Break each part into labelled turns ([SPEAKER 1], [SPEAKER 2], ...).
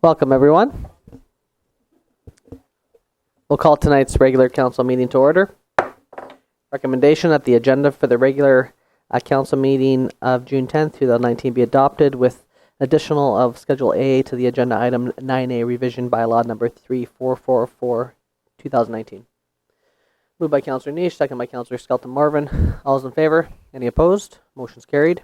[SPEAKER 1] Welcome, everyone. We'll call tonight's regular council meeting to order. Recommendation that the agenda for the regular council meeting of June 10th, 2019 be adopted with additional of Schedule A to the agenda item 9A revision bylaw number 3444, 2019. Moved by Councillor Niche, second by Councillor Skelton Marvin. All those in favor? Any opposed? Motion's carried.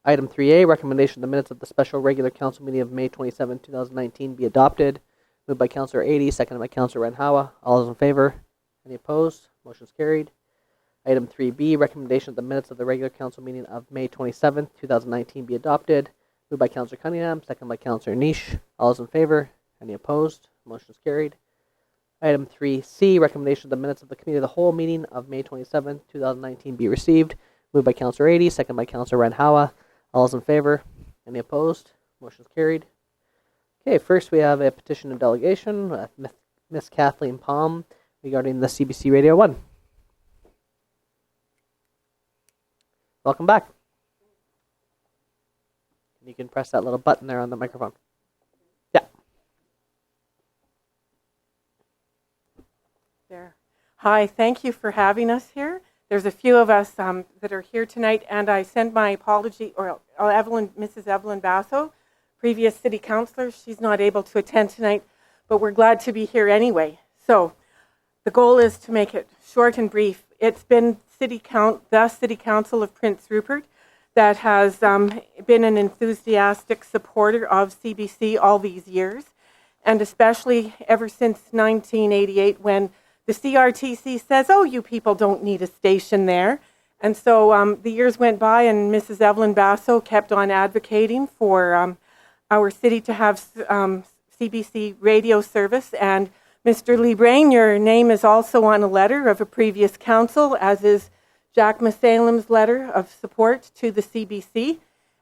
[SPEAKER 1] Item 3A, recommendation the minutes of the special regular council meeting of May 27, 2019 be adopted. Moved by Councillor Adey, seconded by Councillor Renhawa. All those in favor? Any opposed? Motion's carried. Item 3B, recommendation that the minutes of the regular council meeting of May 27, 2019 be adopted. Moved by Councillor Cunningham, seconded by Councillor Niche. All those in favor? Any opposed? Motion's carried. Item 3C, recommendation that the minutes of the committee of the whole meeting of May 27, 2019 be received. Moved by Councillor Adey, seconded by Councillor Renhawa. All those in favor? Any opposed? Motion's carried. Okay, first we have a petition of delegation with Miss Kathleen Palm regarding the CBC Radio 1. Welcome back. You can press that little button there on the microphone. Yeah.
[SPEAKER 2] There. Hi, thank you for having us here. There's a few of us that are here tonight, and I send my apology, or Mrs. Evelyn Basso, previous city councillor. She's not able to attend tonight, but we're glad to be here anyway. So the goal is to make it short and brief. It's been the City Council of Prince Rupert that has been an enthusiastic supporter of CBC all these years, and especially ever since 1988 when the CRTC says, oh, you people don't need a station there. And so the years went by and Mrs. Evelyn Basso kept on advocating for our city to have CBC radio service. And Mr. Lee Brain, your name is also on a letter of a previous council, as is Jack Masalem's letter of support to the CBC.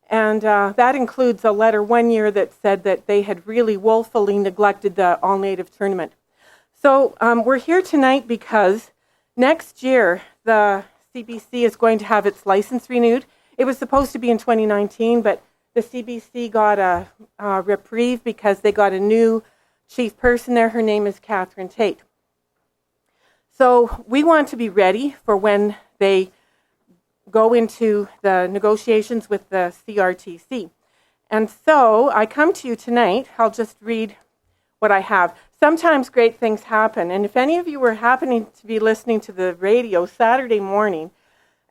[SPEAKER 2] And that includes a letter one year that said that they had really woefully neglected the all-native tournament. So we're here tonight because next year the CBC is going to have its license renewed. It was supposed to be in 2019, but the CBC got a reprieve because they got a new chief person there. Her name is Catherine Tate. So we want to be ready for when they go into the negotiations with the CRTC. And so I come to you tonight. I'll just read what I have. Sometimes great things happen, and if any of you were happening to be listening to the radio Saturday morning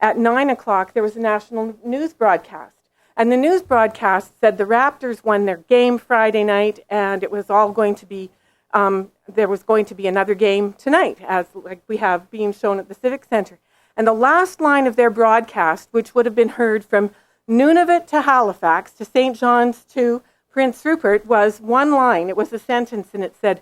[SPEAKER 2] at 9 o'clock, there was a national news broadcast. And the news broadcast said the Raptors won their game Friday night, and it was all going to be, there was going to be another game tonight, as like we have being shown at the Civic Centre. And the last line of their broadcast, which would have been heard from Nunavut to Halifax to St. John's to Prince Rupert, was one line. It was a sentence, and it said,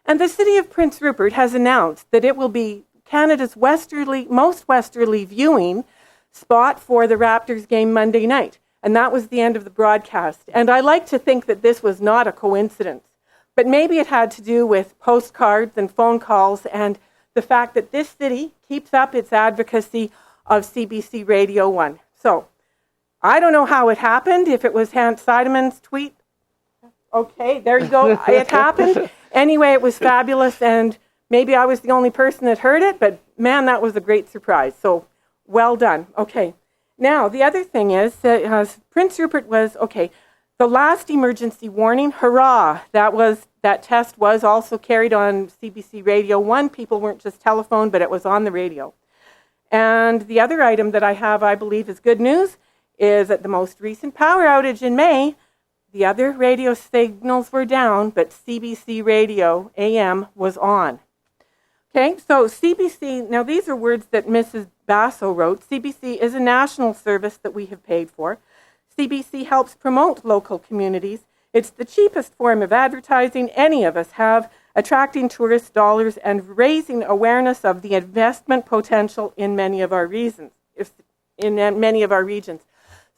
[SPEAKER 2] and the city of Prince Rupert has announced that it will be Canada's most westerly viewing spot for the Raptors game Monday night. And that was the end of the broadcast. And I like to think that this was not a coincidence, but maybe it had to do with postcards and phone calls and the fact that this city keeps up its advocacy of CBC Radio 1. So I don't know how it happened, if it was Hans Seideman's tweet. Okay, there you go. It happened. Anyway, it was fabulous, and maybe I was the only person that heard it, but man, that was a great surprise. So well done. Okay. Now, the other thing is that Prince Rupert was, okay, the last emergency warning, hurrah, that test was also carried on CBC Radio 1. People weren't just telephoned, but it was on the radio. And the other item that I have, I believe, is good news, is at the most recent power outage in May, the other radio signals were down, but CBC Radio AM was on. Okay, so CBC, now these are words that Mrs. Basso wrote. CBC is a national service that we have paid for. CBC helps promote local communities. It's the cheapest form of advertising any of us have, attracting tourist dollars and raising awareness of the investment potential in many of our regions.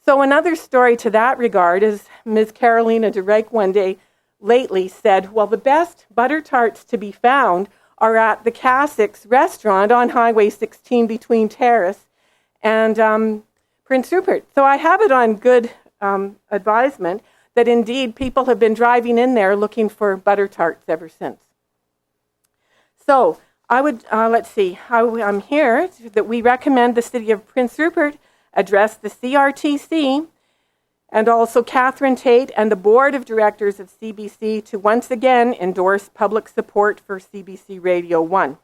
[SPEAKER 2] So another story to that regard is Ms. Carolina de Rijk one day lately said, well, the best butter tarts to be found are at the Cassicks restaurant on Highway 16 between Terrace and Prince Rupert. So I have it on good advisement that indeed people have been driving in there looking for butter tarts ever since. So I would, let's see, I'm here that we recommend the City of Prince Rupert address the CRTC and also Catherine Tate and the Board of Directors of CBC to once again endorse public support for CBC Radio 1.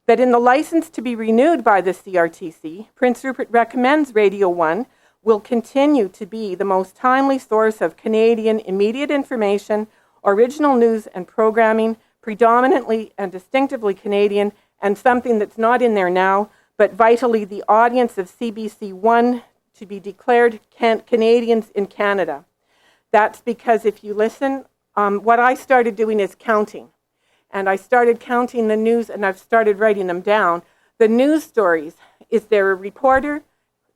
[SPEAKER 2] That in the license to be renewed by the CRTC, Prince Rupert recommends Radio 1 will continue to be the most timely source of Canadian immediate information, original news and programming, predominantly and distinctively Canadian, and something that's not in there now, but vitally the audience of CBC 1 to be declared Canadians in Canada. That's because if you listen, what I started doing is counting. And I started counting the news, and I've started writing them down. The news stories, is there a reporter?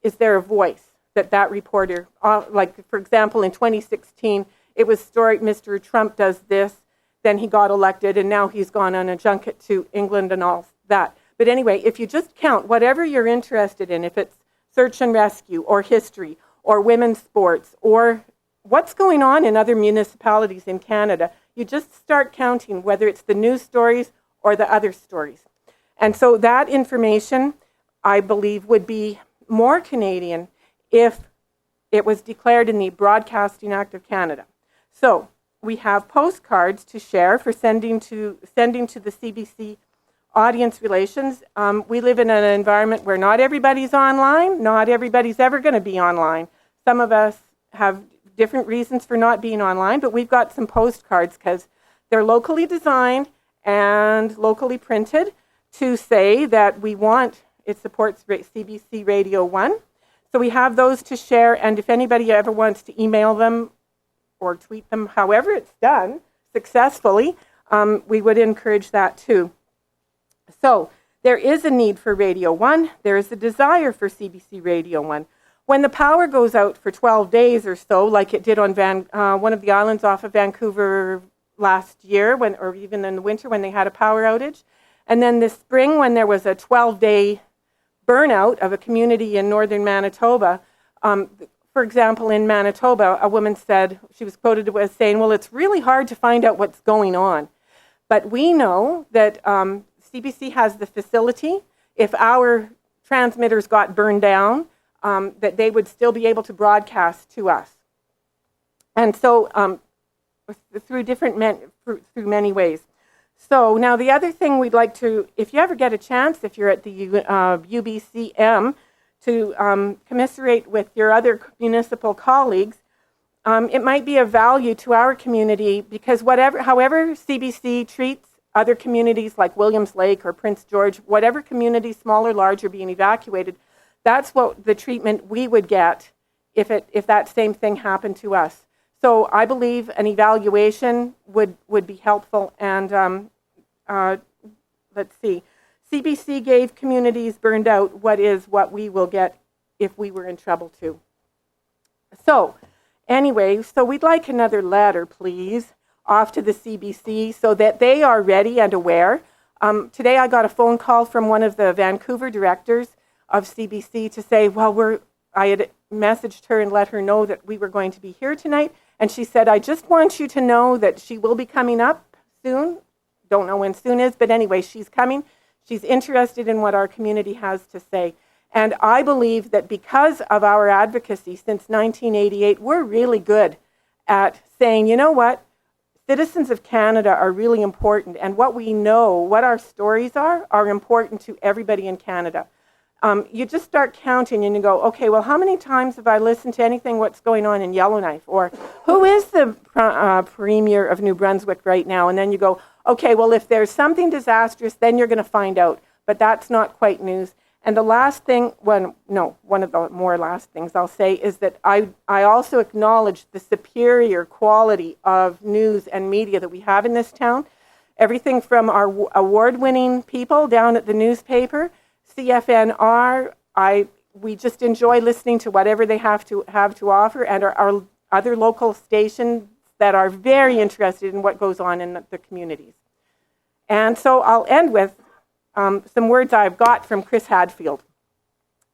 [SPEAKER 2] Is there a voice that reporter, like for example in 2016, it was story, Mr. Trump does this, then he got elected, and now he's gone on a junket to England and all that. But anyway, if you just count whatever you're interested in, if it's search and rescue or history or women's sports or what's going on in other municipalities in Canada, you just start counting whether it's the news stories or the other stories. And so that information, I believe, would be more Canadian if it was declared in the Broadcasting Act of Canada. So we have postcards to share for sending to the CBC audience relations. We live in an environment where not everybody's online, not everybody's ever going to be online. Some of us have different reasons for not being online, but we've got some postcards because they're locally designed and locally printed to say that it supports CBC Radio 1. So we have those to share, and if anybody ever wants to email them or tweet them, however it's done successfully, we would encourage that too. So there is a need for Radio 1. There is a desire for CBC Radio 1. When the power goes out for 12 days or so, like it did on one of the islands off of Vancouver last year, or even in the winter when they had a power outage, and then this spring when there was a 12-day burnout of a community in northern Manitoba, for example, in Manitoba, a woman said, she was quoted as saying, well, it's really hard to find out what's going on. But we know that CBC has the facility, if our transmitters got burned down, that they would still be able to broadcast to us. And so through many ways. So now the other thing we'd like to, if you ever get a chance, if you're at the UBCM, to commiserate with your other municipal colleagues, it might be of value to our community because however CBC treats other communities like Williams Lake or Prince George, whatever community, small or large, are being evacuated, that's what the treatment we would get if that same thing happened to us. So I believe an evaluation would be helpful. And let's see, CBC gave communities burned out what we will get if we were in trouble too. So anyway, so we'd like another letter, please, off to the CBC so that they are ready and aware. Today I got a phone call from one of the Vancouver directors of CBC to say, well, I had messaged her and let her know that we were going to be here tonight. And she said, I just want you to know that she will be coming up soon. Don't know when soon is, but anyway, she's coming. She's interested in what our community has to say. And I believe that because of our advocacy since 1988, we're really good at saying, you know what, citizens of Canada are really important. And what we know, what our stories are important to everybody in Canada. You just start counting and you go, okay, well, how many times have I listened to anything what's going on in Yellowknife? Or who is the Premier of New Brunswick right now? And then you go, okay, well, if there's something disastrous, then you're going to find out. But that's not quite news. And the last thing, one of the more last things I'll say is that I also acknowledge the superior quality of news and media that we have in this town. Everything from our award-winning people down at the newspaper, CFNR, we just enjoy listening to whatever they have to offer, and our other local stations that are very interested in what goes on in the communities. And so I'll end with some words I've got from Chris Hadfield,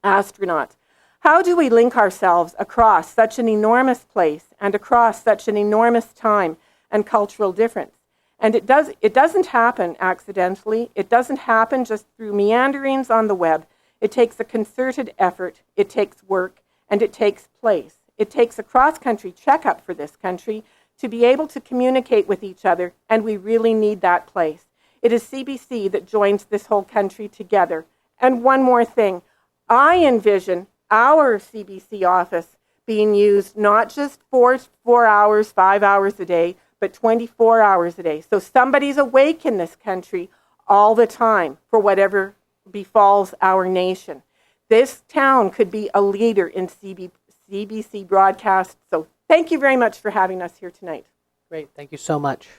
[SPEAKER 2] astronaut. How do we link ourselves across such an enormous place and across such an enormous time and cultural difference? And it doesn't happen accidentally. It doesn't happen just through meanderings on the web. It takes a concerted effort, it takes work, and it takes place. It takes a cross-country checkup for this country to be able to communicate with each other, and we really need that place. It is CBC that joins this whole country together. And one more thing, I envision our CBC office being used not just 4 hours, 5 hours a day, but 24 hours a day. So somebody's awake in this country all the time for whatever befalls our nation. This town could be a leader in CBC broadcast. So thank you very much for having us here tonight.
[SPEAKER 1] Great, thank you so much.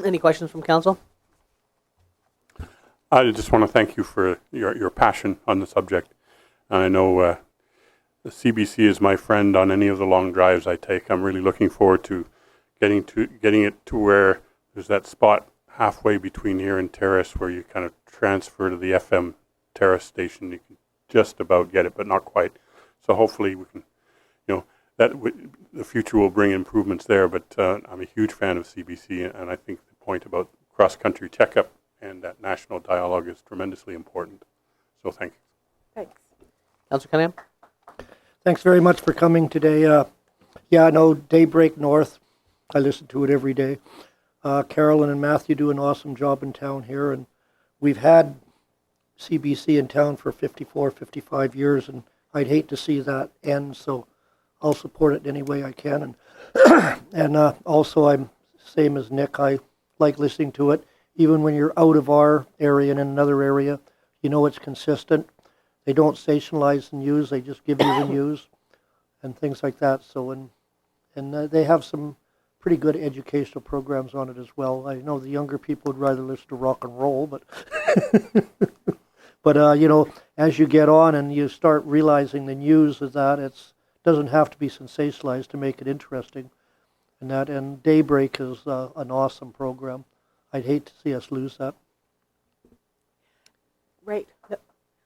[SPEAKER 1] Any questions from council?
[SPEAKER 3] I just want to thank you for your passion on the subject. I know the CBC is my friend on any of the long drives I take. I'm really looking forward to getting it to where there's that spot halfway between here and Terrace where you kind of transfer to the FM Terrace station. You can just about get it, but not quite. So hopefully we can, the future will bring improvements there. But I'm a huge fan of CBC, and I think the point about cross-country checkup and that national dialogue is tremendously important. So thank you.
[SPEAKER 2] Thanks.
[SPEAKER 1] Councillor Cunningham?
[SPEAKER 4] Thanks very much for coming today. I know Daybreak North. I listen to it every day. Carolyn and Matthew do an awesome job in town here, and we've had CBC in town for 54, 55 years, and I'd hate to see that end, so I'll support it any way I can. And also, I'm same as Nick. I like listening to it, even when you're out of our area and in another area. You know it's consistent. They don't stationalize the news; they just give you the news and things like that. So, and they have some pretty good educational programs on it as well. I know the younger people would rather listen to rock and roll, but but as you get on and you start realizing the news is that it doesn't have to be sensationalized to make it interesting, and Daybreak is an awesome program. I'd hate to see us lose that.
[SPEAKER 2] Right.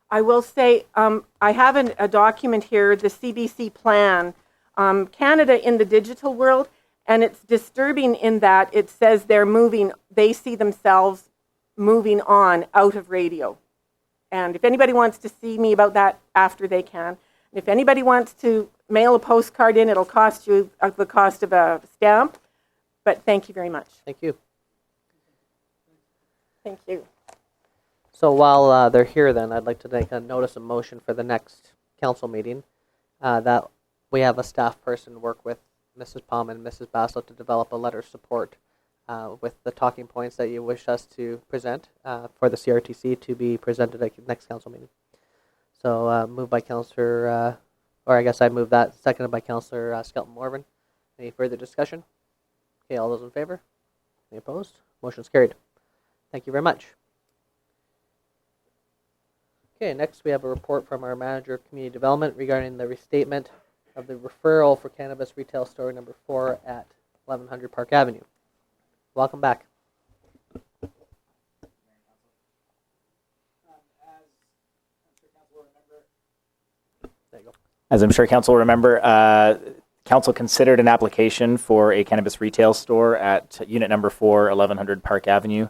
[SPEAKER 2] I will say I have a document here, the CBC plan, Canada in the digital world, and it's disturbing in that it says they see themselves moving on out of radio. And if anybody wants to see me about that after, they can. And if anybody wants to mail a postcard in, it'll cost you the cost of a stamp. But thank you very much.
[SPEAKER 1] Thank you.
[SPEAKER 2] Thank you.
[SPEAKER 1] So while they're here then, I'd like to make a notice of motion for the next council meeting that we have a staff person work with Mrs. Palm and Mrs. Bassel to develop a letter of support with the talking points that you wish us to present for the CRTC to be presented at the next council meeting. So moved by Councillor, or I guess I move that, seconded by Councillor Skelton Morvan. Any further discussion? Okay, all those in favor? Any opposed? Motion's carried. Thank you very much. Okay, next we have a report from our Manager of Community Development regarding the restatement of the referral for cannabis retail store number 4 at 1100 Park Avenue. Welcome back. There you go.
[SPEAKER 5] As I'm sure Council will remember, Council considered an application for a cannabis retail store at unit number 4, 1100 Park Avenue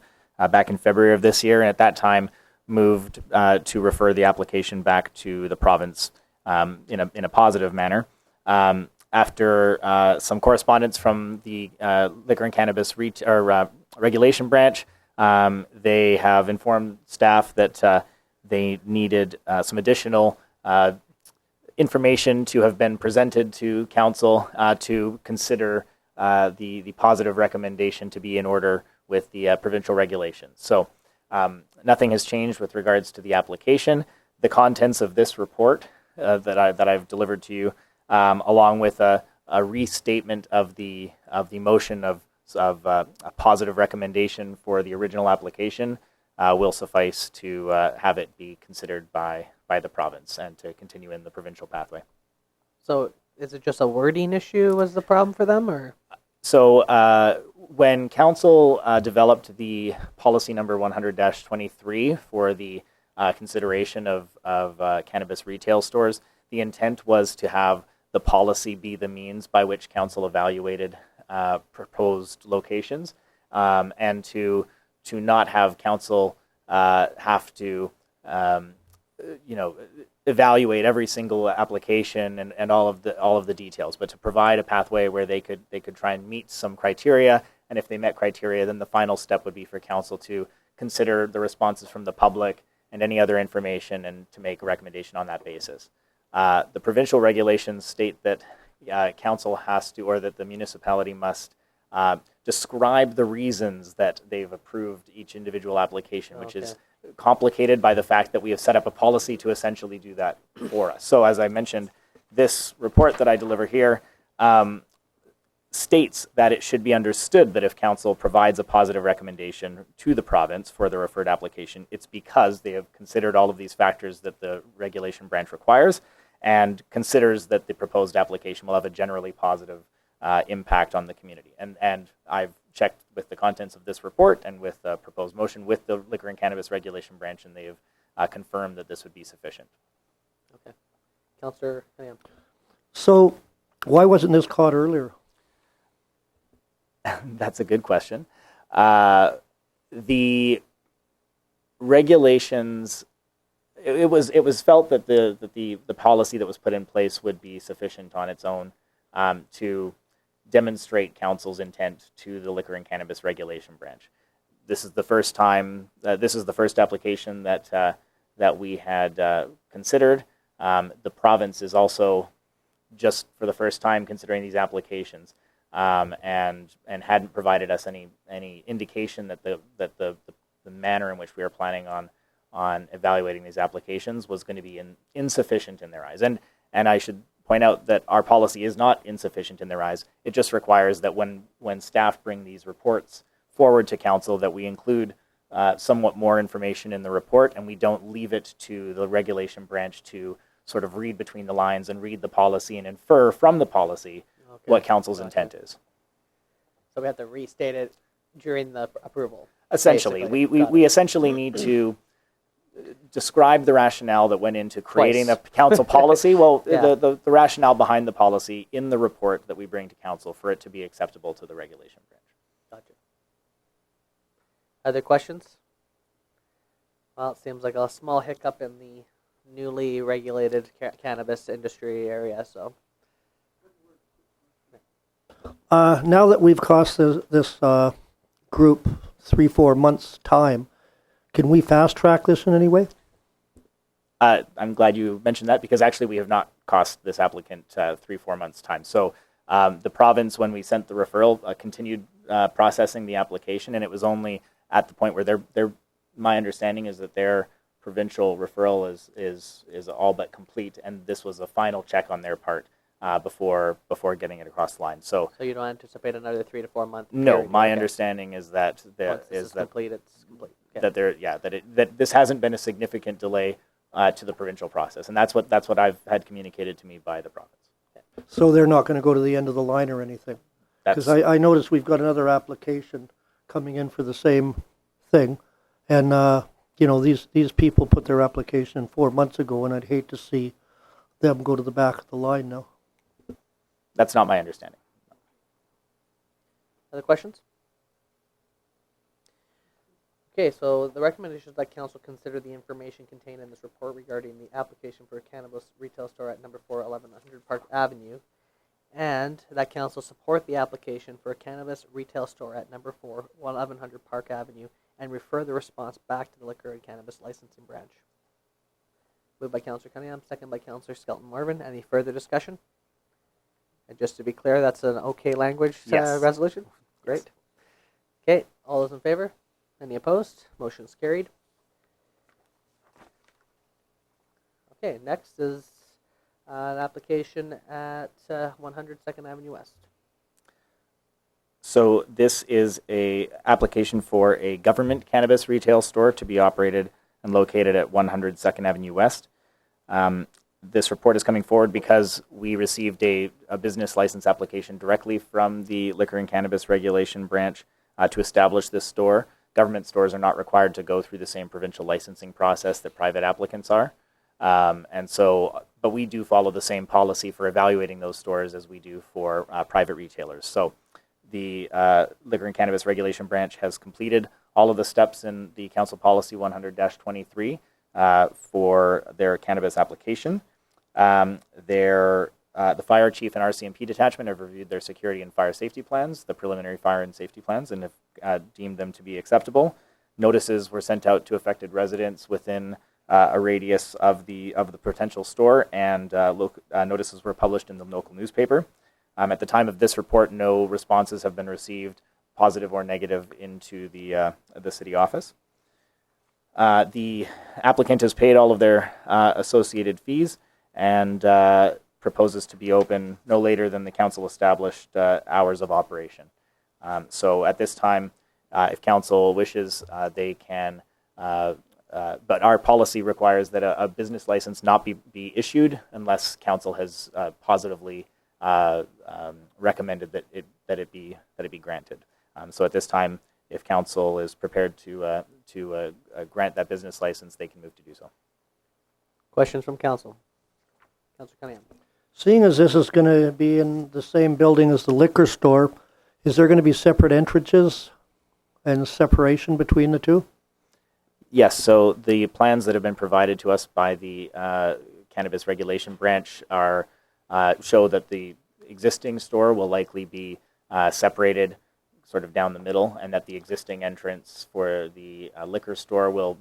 [SPEAKER 5] back in February of this year, and at that time moved to refer the application back to the province in a positive manner. After some correspondence from the Liquor and Cannabis Regulation Branch, they have informed staff that they needed some additional information to have been presented to Council to consider the positive recommendation to be in order with the provincial regulations. So nothing has changed with regards to the application. The contents of this report that I've delivered to you, along with a restatement of the motion of a positive recommendation for the original application, will suffice to have it be considered by the province and to continue in the provincial pathway.
[SPEAKER 1] So is it just a wording issue was the problem for them, or?
[SPEAKER 5] So when Council developed the policy number 100-23 for the consideration of cannabis retail stores. The intent was to have the policy be the means by which council evaluated proposed locations, and to not have council have to evaluate every single application and all of the details, but to provide a pathway where they could try and meet some criteria, and if they met criteria, then the final step would be for council to consider the responses from the public and any other information and to make a recommendation on that basis. The provincial regulations state that council has to, or that the municipality must describe the reasons that they've approved each individual application, which is complicated by the fact that we have set up a policy to essentially do that for us. So as I mentioned, this report that I deliver here states that it should be understood that if council provides a positive recommendation to the province for the referred application, it's because they have considered all of these factors that the regulation branch requires and considers that the proposed application will have a generally positive impact on the community. And I've checked with the contents of this report and with the proposed motion with the Liquor and Cannabis Regulation Branch, and they have confirmed that this would be sufficient.
[SPEAKER 1] Okay. Councillor Cunningham.
[SPEAKER 4] So why wasn't this caught earlier?
[SPEAKER 5] That's a good question. The regulations, it was felt that the policy that was put in place would be sufficient on its own to demonstrate council's intent to the Liquor and Cannabis Regulation Branch. This is the first time. This is the first application that we had considered. The province is also just for the first time considering these applications, and hadn't provided us any indication that the manner in which we are planning on evaluating these applications was going to be insufficient in their eyes. And I should point out that our policy is not insufficient in their eyes. It just requires that when staff bring these reports forward to council, that we include somewhat more information in the report, and we don't leave it to the regulation branch to sort of read between the lines and read the policy and infer from the policy what council's intent is.
[SPEAKER 1] So we have to restate it during the approval.
[SPEAKER 5] Essentially,
[SPEAKER 1] basically.
[SPEAKER 5] we essentially need to describe the rationale that went into creating
[SPEAKER 1] Twice.
[SPEAKER 5] the council policy. Well,
[SPEAKER 1] Yeah.
[SPEAKER 5] the rationale behind the policy in the report that we bring to council for it to be acceptable to the regulation branch.
[SPEAKER 1] Gotcha. Other questions? Well, it seems like a small hiccup in the newly regulated cannabis industry area, so.
[SPEAKER 4] Now that we've cost this group 3-4 months' time, can we fast track this in any way?
[SPEAKER 5] I'm glad you mentioned that, because actually we have not cost this applicant 3-4 months' time. So the province, when we sent the referral, continued processing the application, and it was only at the point where my understanding is that their provincial referral is all but complete, and this was a final check on their part before getting it across the line. So
[SPEAKER 1] So you don't anticipate another 3 to 4 month
[SPEAKER 5] no,
[SPEAKER 1] period?
[SPEAKER 5] my
[SPEAKER 1] Okay.
[SPEAKER 5] understanding is that
[SPEAKER 1] Once this is complete, it's complete. Okay.
[SPEAKER 5] that this hasn't been a significant delay to the provincial process, and that's what I've had communicated to me by the province.
[SPEAKER 4] So they're not going to go to the end of the line or anything? Because
[SPEAKER 5] That's
[SPEAKER 4] I noticed we've got another application coming in for the same thing, and these people put their application in 4 months ago, and I'd hate to see them go to the back of the line now.
[SPEAKER 5] that's not my understanding.
[SPEAKER 1] Other questions? Okay, so the recommendation is that council consider the information contained in this report regarding the application for a cannabis retail store at number 4, 1100 Park Avenue, and that council support the application for a cannabis retail store at number 4, 1100 Park Avenue, and refer the response back to the Liquor and Cannabis Licensing Branch. Moved by Councillor Cunningham, second by Councillor Skelton Marvin. Any further discussion? And just to be clear, that's an okay language
[SPEAKER 5] Yes.
[SPEAKER 1] resolution? Great. Okay, all those in favor? Any opposed? Motion's carried. Okay, next is an application at 100 2nd Avenue West.
[SPEAKER 5] So this is a application for a government cannabis retail store to be operated and located at 100 2nd Avenue West. This report is coming forward because we received a business license application directly from the Liquor and Cannabis Regulation Branch to establish this store. government stores are not required to go through the same provincial licensing process that private applicants are. But we do follow the same policy for evaluating those stores as we do for private retailers. So the Liquor and Cannabis Regulation Branch has completed all of the steps in the Council Policy 100-23 for their cannabis application. The fire chief and RCMP detachment have reviewed their security and fire safety plans, the preliminary fire and safety plans, and have deemed them to be acceptable. Notices were sent out to affected residents within a radius of the potential store, and notices were published in the local newspaper. At the time of this report, no responses have been received, positive or negative, into the city office. The applicant has paid all of their associated fees and proposes to be open no later than the council established hours of operation. So at this time, if council wishes, they can, but our policy requires that a business license not be issued unless council has positively recommended that it be granted. So at this time, if council is prepared to grant that business license, they can move to do so.
[SPEAKER 1] Questions from council? Councilor Cunningham.
[SPEAKER 4] Seeing as this is going to be in the same building as the liquor store, is there going to be separate entrances and separation between the two?
[SPEAKER 5] Yes, so the plans that have been provided to us by the Cannabis Regulation Branch show that the existing store will likely be separated sort of down the middle, and that the existing entrance for the liquor store will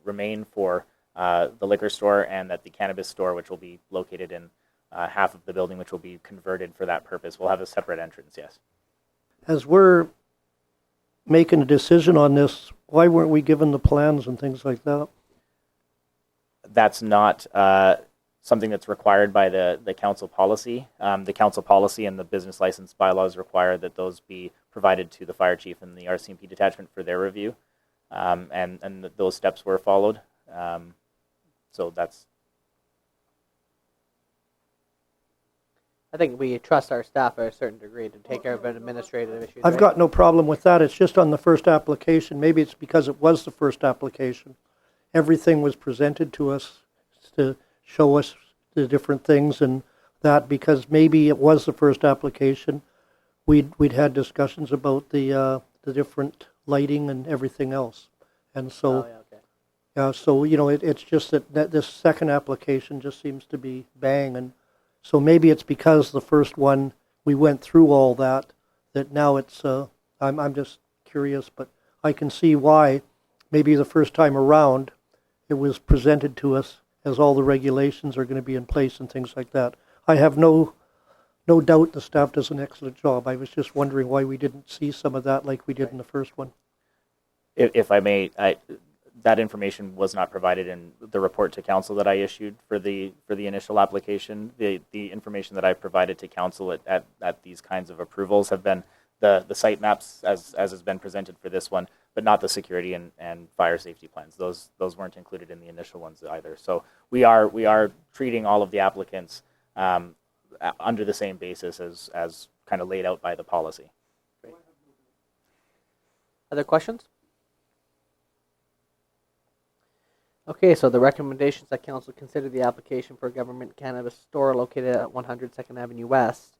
[SPEAKER 5] remain for the liquor store, and that the cannabis store, which will be located in half of the building, which will be converted for that purpose, will have a separate entrance, yes.
[SPEAKER 4] As we're making a decision on this, why weren't we given the plans and things like that?
[SPEAKER 5] That's not something that's required by the council policy. The council policy and the business license bylaws require that those be provided to the fire chief and the RCMP detachment for their review, and those steps were followed. So that's...
[SPEAKER 1] I think we trust our staff at a certain degree to take care of an administrative issue.
[SPEAKER 4] I've got no problem with that. It's just on the first application. Maybe it's because it was the first application. Everything was presented to us to show us the different things, and that because maybe it was the first application, we'd had discussions about the different lighting and everything else, and so so it's just that this second application just seems to be bang, and so maybe it's because the first one we went through all that now it's I'm just curious, but I can see why maybe the first time around it was presented to us as all the regulations are going to be in place and things like that. I have no doubt the staff does an excellent job. I was just wondering why we didn't see some of that like we did in the first one.
[SPEAKER 5] If I may, that information was not provided in the report to council that I issued for the initial application. The information that I provided to council at these kinds of approvals have been the site maps as has been presented for this one, but not the security and fire safety plans. Those weren't included in the initial ones either. So we are treating all of the applicants under the same basis as kind of laid out by the policy.
[SPEAKER 1] Great. Other questions? Okay, so the recommendations that council consider the application for a government cannabis store located at 100 2nd Avenue West,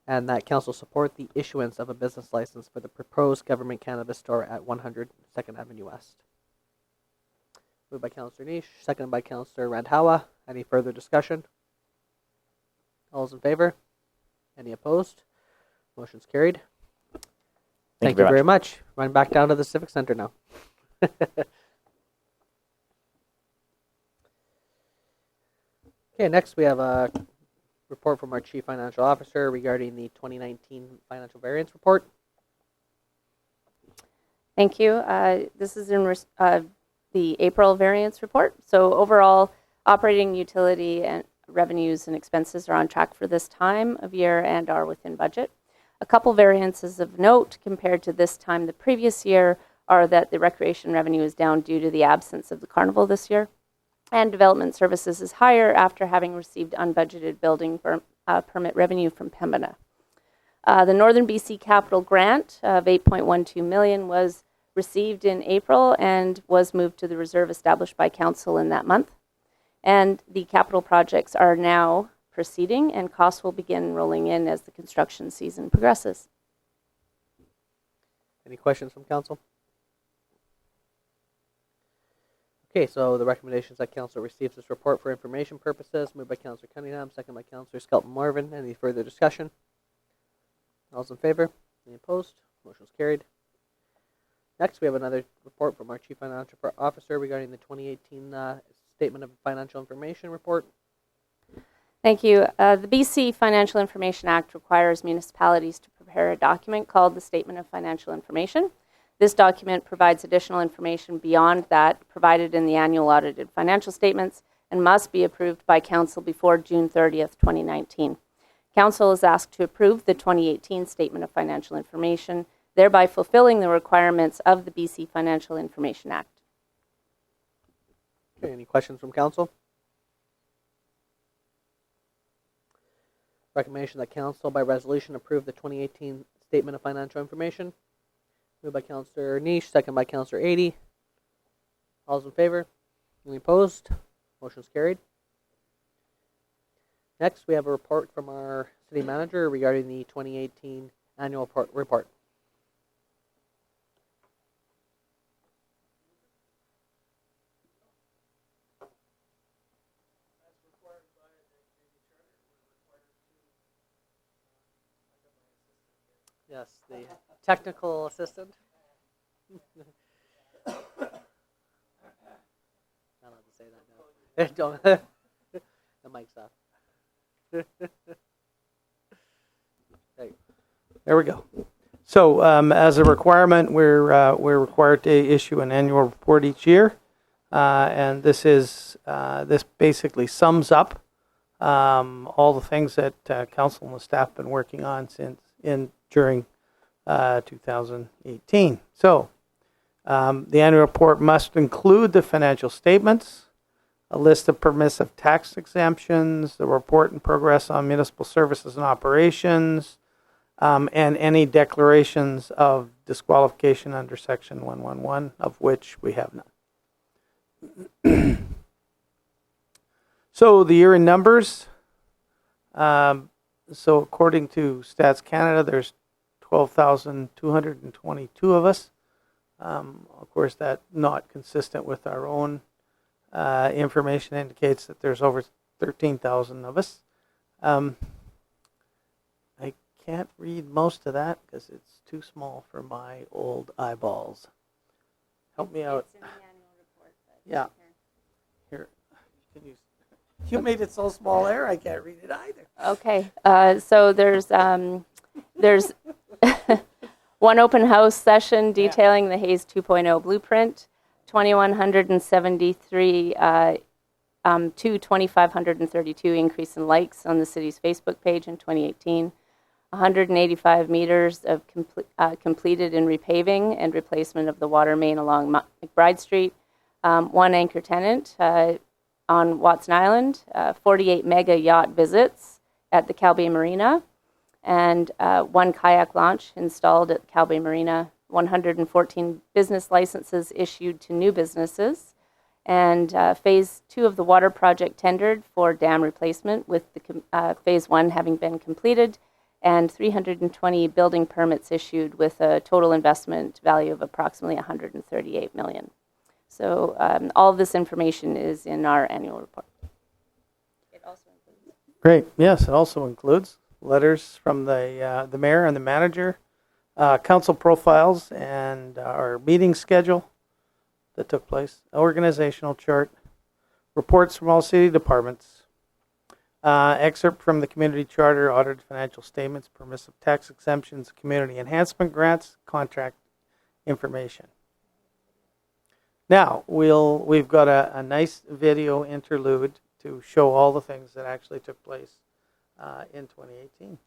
[SPEAKER 1] and that council support the issuance of a business license for the proposed government cannabis store at 100 2nd Avenue West. Moved by Councillor Niche, seconded by Councillor Randhawa. Any further discussion? All those in favor? Any opposed? Motion's carried. Thank you very much. Run back down to the Civic Center now. Okay, next we have a report from our Chief Financial Officer regarding the 2019 Financial Variance Report.
[SPEAKER 6] Thank you. This is in the April variance report. So overall, operating utility and revenues and expenses are on track for this time of year and are within budget. A couple variances of note compared to this time the previous year are that the recreation revenue is down due to the absence of the carnival this year, and development services is higher after having received unbudgeted building permit revenue from Pembina. The Northern BC Capital Grant of $8.12 million was received in April and was moved to the reserve established by council in that month. And the capital projects are now proceeding, and costs will begin rolling in as the construction season progresses.
[SPEAKER 1] Any questions from council? Okay, so the recommendation is that council receives this report for information purposes. Moved by Councillor Cunningham, second by Councillor Skelton Marvin. Any further discussion? All those in favor? Any opposed? Motion is carried. Next, we have another report from our Chief Financial Officer regarding the 2018 Statement of Financial Information Report.
[SPEAKER 6] Thank you. The BC Financial Information Act requires municipalities to prepare a document called the Statement of Financial Information. This document provides additional information beyond that provided in the annual audited financial statements and must be approved by Council before June 30th, 2019. Council is asked to approve the 2018 Statement of Financial Information, thereby fulfilling the requirements of the BC Financial Information Act.
[SPEAKER 1] Okay, any questions from council? Recommendation that council by resolution approve the 2018 Statement of Financial Information. Moved by Councillor Niche, second by Councillor 80. All those in favor? Any opposed? Motion is carried. Next, we have a report from our city manager regarding the 2018 annual report. Yes, the technical assistant. Not allowed to say that now. Don't. The mic's off.
[SPEAKER 7] There we go. So, as a requirement, we're required to issue an annual report each year, and this basically sums up all the things that council and the staff have been working on during 2018. So, the annual report must include the financial statements, a list of permissive tax exemptions, the report and progress on municipal services and operations, and any declarations of disqualification under Section 111, of which we have none. So the year in numbers. So according to Stats Canada, there's 12,222 of us. Of course, that's not consistent with our own information. Indicates that there's over 13,000 of us. I can't read most of that because it's too small for my old eyeballs. Help me out.
[SPEAKER 6] It's in the annual report.
[SPEAKER 7] Yeah. Here, can you made it so small there, I can't read it either.
[SPEAKER 6] Okay, so there's one open house session detailing the Hayes 2.0 blueprint, 2,173 to 2,532 increase in likes on the city's Facebook page in 2018, 185 meters of completed in repaving and replacement of the water main along McBride Street, one anchor tenant on Watson Island, 48 mega yacht visits at the Calbay Marina, and one kayak launch installed at Calbay Marina, 114 business licenses issued to new businesses, and phase 2 of the water project tendered for dam replacement, with the phase 1 having been completed, and 320 building permits issued with a total investment value of approximately $138 million. So all of this information is in our annual report. It also includes.
[SPEAKER 7] Great. Yes, it also includes letters from the mayor and the manager, council profiles, and our meeting schedule that took place, organizational chart, reports from all city departments, excerpt from the community charter, audited financial statements, permissive tax exemptions, community enhancement grants, contract information. Now, we've got a nice video interlude to show all the things that actually took place in 2018.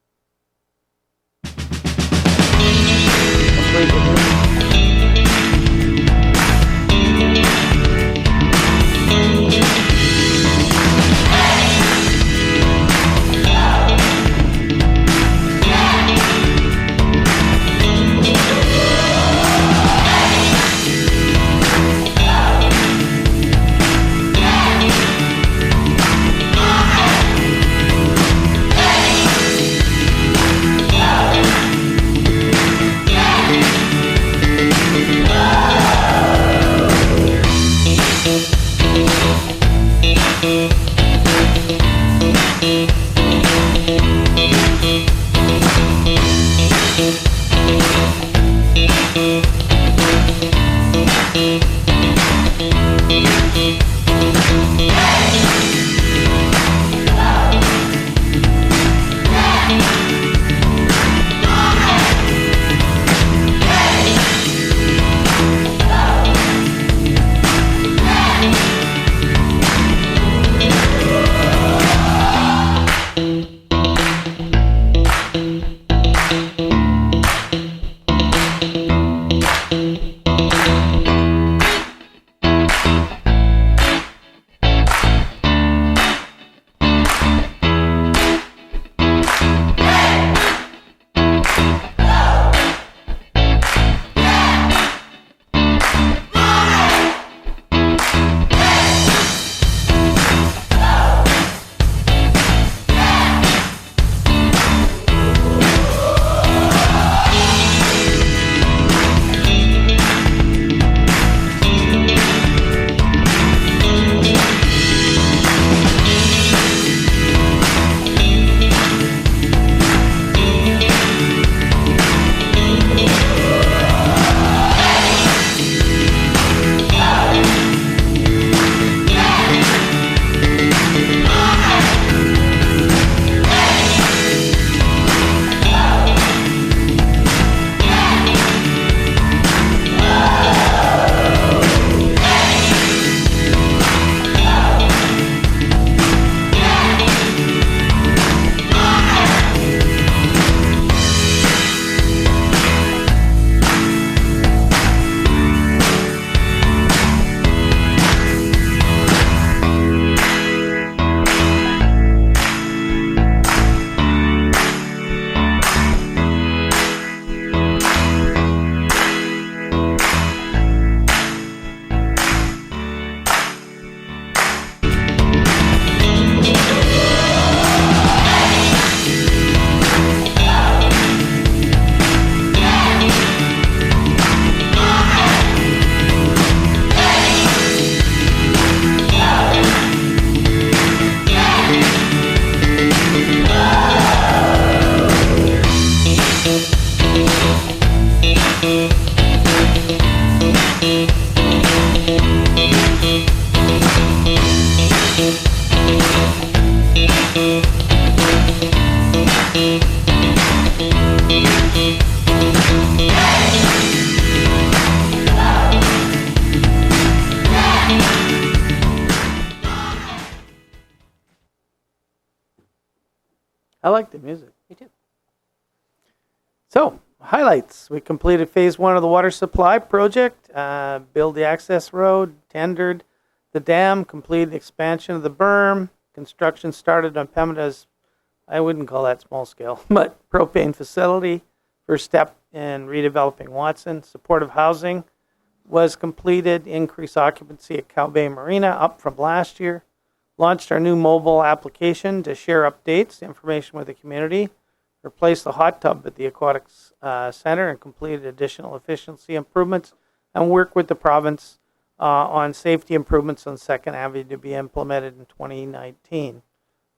[SPEAKER 7] I like the music.
[SPEAKER 1] Me too.
[SPEAKER 7] So, highlights. We completed phase 1 of the water supply project, build the access road, tendered the dam, completed expansion of the berm, construction started on Pembina's, I wouldn't call that small scale, but propane facility. First step in redeveloping Watson. Supportive housing was completed, increased occupancy at Cow Bay Marina up from last year. Launched our new mobile application to share updates, information with the community. Replaced the hot tub at the Aquatics Center and completed additional efficiency improvements, and work with the province on safety improvements on 2nd Avenue to be implemented in 2019.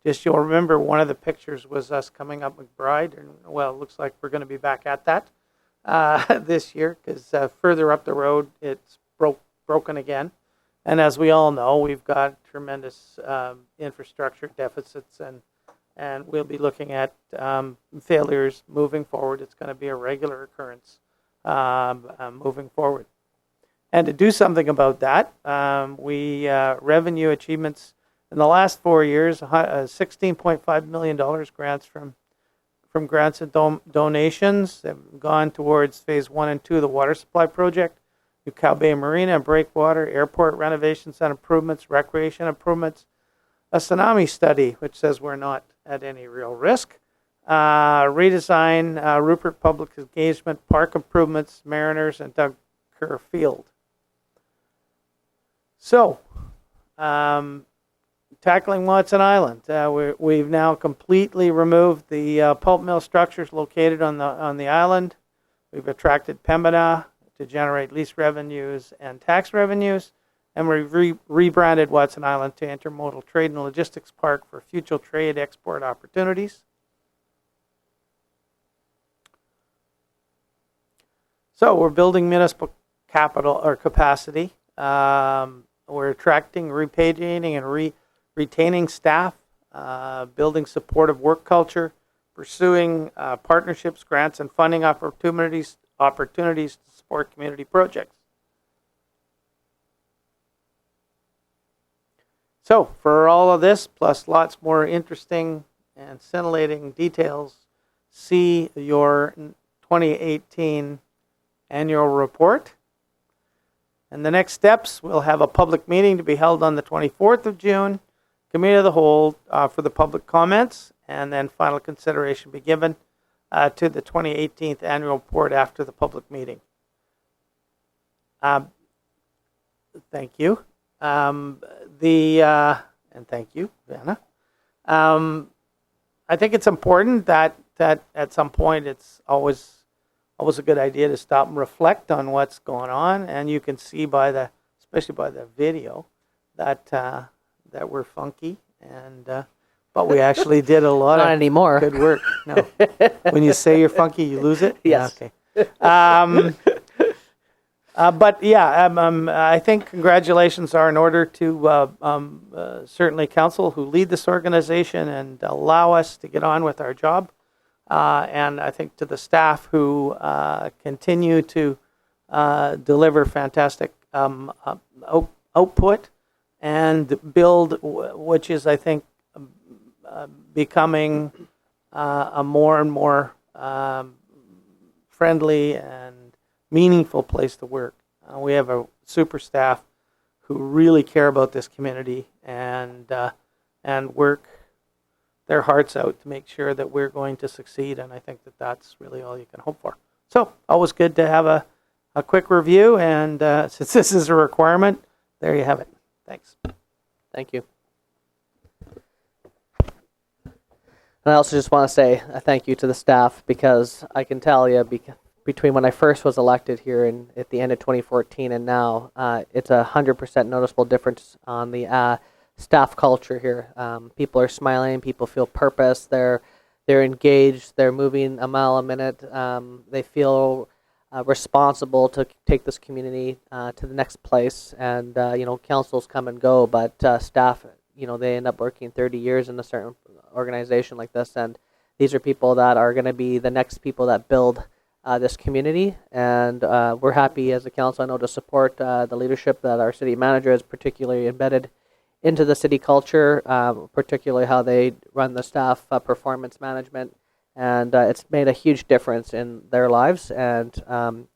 [SPEAKER 7] Just you'll remember one of the pictures was us coming up McBride, and well, it looks like we're going to be back at that this year because further up the road it's broken again. And as we all know, we've got tremendous infrastructure deficits, and we'll be looking at failures moving forward. It's going to be a regular occurrence moving forward. And to do something about that, we revenue achievements in the last 4 years, $16.5 million grants from grants and donations have gone towards phase 1 and 2 of the water supply project, New Cow Bay Marina and Breakwater, airport renovations and improvements, recreation improvements, a tsunami study, which says we're not at any real risk, redesign, Rupert Public Engagement, park improvements, Mariners, and Doug Kerr Field. So, tackling Watson Island, we've now completely removed the pulp mill structures located on the island. We've attracted Pembina to generate lease revenues and tax revenues, and we've rebranded Watson Island to Intermodal Trade and Logistics Park for future trade export opportunities. So we're building municipal capital or capacity. We're attracting, repatriating, and retaining staff, building supportive work culture, pursuing partnerships, grants, and funding opportunities to support community projects. So, for all of this, plus lots more interesting and scintillating details, see your 2018 annual report. And the next steps, we'll have a public meeting to be held on the 24th of June, committee of the whole for the public comments, and then final consideration be given to the 2018 annual report after the public meeting. Thank you. And thank you, Vanna. I think it's important that at some point it's always a good idea to stop and reflect on what's going on, and you can see especially by the video, that we're funky, and but we actually did a lot
[SPEAKER 1] Not
[SPEAKER 7] of
[SPEAKER 1] anymore.
[SPEAKER 7] good work. No, when you say you're funky, you lose it.
[SPEAKER 1] Yes.
[SPEAKER 7] Yeah, okay. But yeah, I think congratulations are in order to certainly council who lead this organization and allow us to get on with our job. And I think to the staff who continue to deliver fantastic output and build, which is, I think, becoming a more and more friendly and meaningful place to work. We have a super staff who really care about this community and work their hearts out to make sure that we're going to succeed, and I think that's really all you can hope for. So, always good to have a quick review, and since this is a requirement, there you have it. Thanks.
[SPEAKER 1] Thank you. And I also just want to say a thank you to the staff, because I can tell you, between when I first was elected here at the end of 2014 and now, it's 100% noticeable difference on the staff culture here. People are smiling. People feel purpose. They're engaged. They're moving a mile a minute. They feel responsible to take this community to the next place. And councils come and go, but staff, they end up working 30 years in a certain organization like this. And these are people that are going to be the next people that build this community, and we're happy as a council, I know, to support the leadership that our city manager is particularly embedded into the city culture, particularly how they run the staff performance management, and it's made a huge difference in their lives, and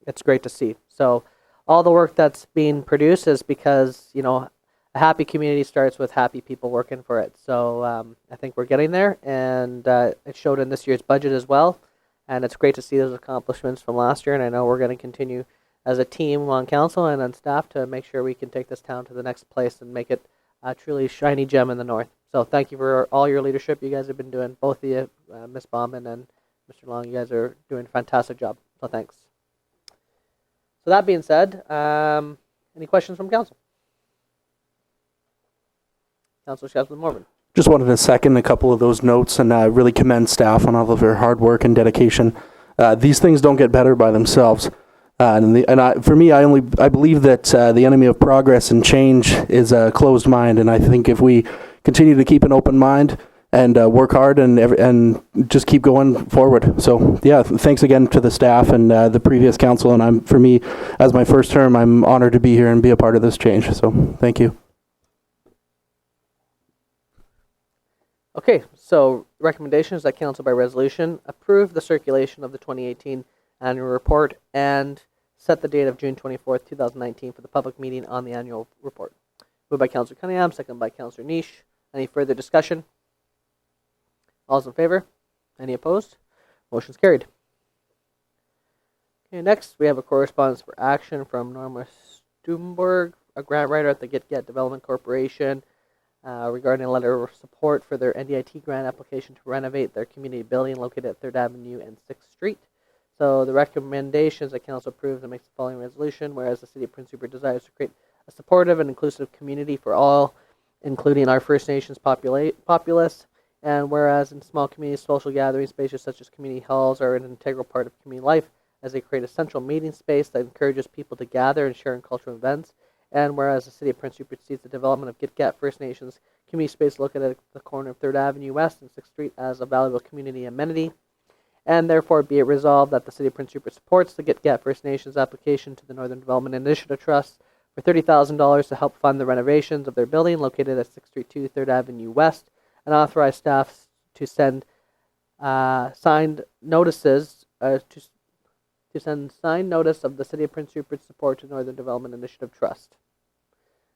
[SPEAKER 1] it's great to see. So all the work that's being produced is because, you know, a happy community starts with happy people working for it. So I think we're getting there, and it showed in this year's budget as well. And it's great to see those accomplishments from last year, and I know we're going to continue as a team on council and on staff to make sure we can take this town to the next place and make it a truly shiny gem in the north. So thank you for all your leadership you guys have been doing, both of you, Ms. Bauman and Mr. Long. You guys are doing a fantastic job, so thanks. So that being said, any questions from council? Councilor Shevlin-Morvan.
[SPEAKER 8] Just wanted to second a couple of those notes and really commend staff on all of their hard work and dedication. These things don't get better by themselves. For me, I believe that the enemy of progress and change is a closed mind. And I think if we continue to keep an open mind and work hard and just keep going forward. So yeah, thanks again to the staff and the previous council. And for me, as my first term, I'm honored to be here and be a part of this change. So thank you.
[SPEAKER 1] Okay, so recommendation is that council by resolution approve the circulation of the 2018 annual report and set the date of June 24th, 2019 for the public meeting on the annual report. Moved by Councillor Cunningham, second by Councillor Niche. Any further discussion? All's in favor? Any opposed? Motion's carried. Okay, next we have a correspondence for action from Norma Stubenberg, a grant writer at the Get Development Corporation, regarding a letter of support for their NDIT grant application to renovate their community building located at 3rd Avenue and 6th Street. So the recommendations that council approves and makes the following resolution, whereas the City of Prince Rupert desires to create a supportive and inclusive community for all, including our First Nations populace, and whereas in small communities, social gathering spaces such as community halls are an integral part of community life as they create a central meeting space that encourages people to gather and share in cultural events. And whereas the City of Prince Rupert sees the development of Gitga'at First Nations community space located at the corner of 3rd Avenue West and 6th Street as a valuable community amenity, and therefore be it resolved that the City of Prince Rupert supports the Gitga'at First Nations application to the Northern Development Initiative Trust for $30,000 to help fund the renovations of their building located at 6th Street 2, 3rd Avenue West, and authorize staff to send signed notices to send signed notice of the City of Prince Rupert's support to Northern Development Initiative Trust.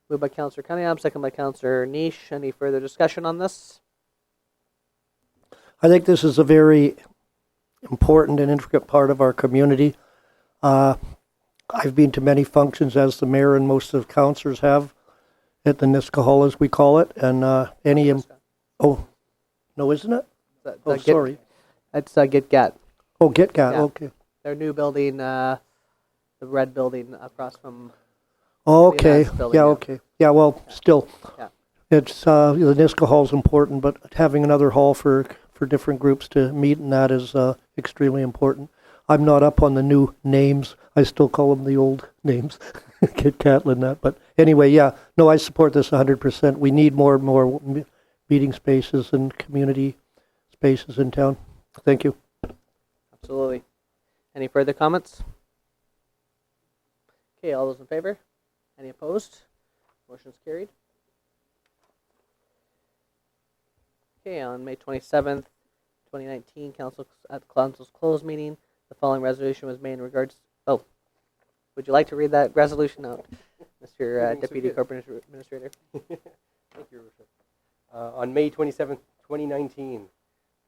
[SPEAKER 1] Moved by Councillor Cunningham, second by Councillor Niche. Any further discussion on this?
[SPEAKER 4] I think this is a very important and intricate part of our community. I've been to many functions, as the mayor and most of the councillors have, at the Niska Hall, as we call it, and oh, no, isn't it? Sorry.
[SPEAKER 1] It's Gitga'at.
[SPEAKER 4] Oh, Gitga'at,
[SPEAKER 1] Yeah.
[SPEAKER 4] okay.
[SPEAKER 1] Their new building, the red building across from.
[SPEAKER 4] Okay,
[SPEAKER 1] Leonard's building,
[SPEAKER 4] yeah,
[SPEAKER 1] yeah.
[SPEAKER 4] okay. Yeah, well, still,
[SPEAKER 1] Yeah.
[SPEAKER 4] it's, the Niska Hall's important, but having another hall for different groups to meet and that is extremely important. I'm not up on the new names. I still call them the old names, Kit Catlin, that. But anyway, yeah, no, I support this 100%. We need more and more meeting spaces and community spaces in town. Thank you.
[SPEAKER 1] Absolutely. Any further comments? Okay, all those in favor? Any opposed? Motion's carried. Okay, on May 27th, 2019, at the council's closed meeting, the following resolution was made in regards. Oh, would you like to read that resolution out, Mr. Deputy Corporate Administrator?
[SPEAKER 9] Thank you, Worship. On May 27th, 2019,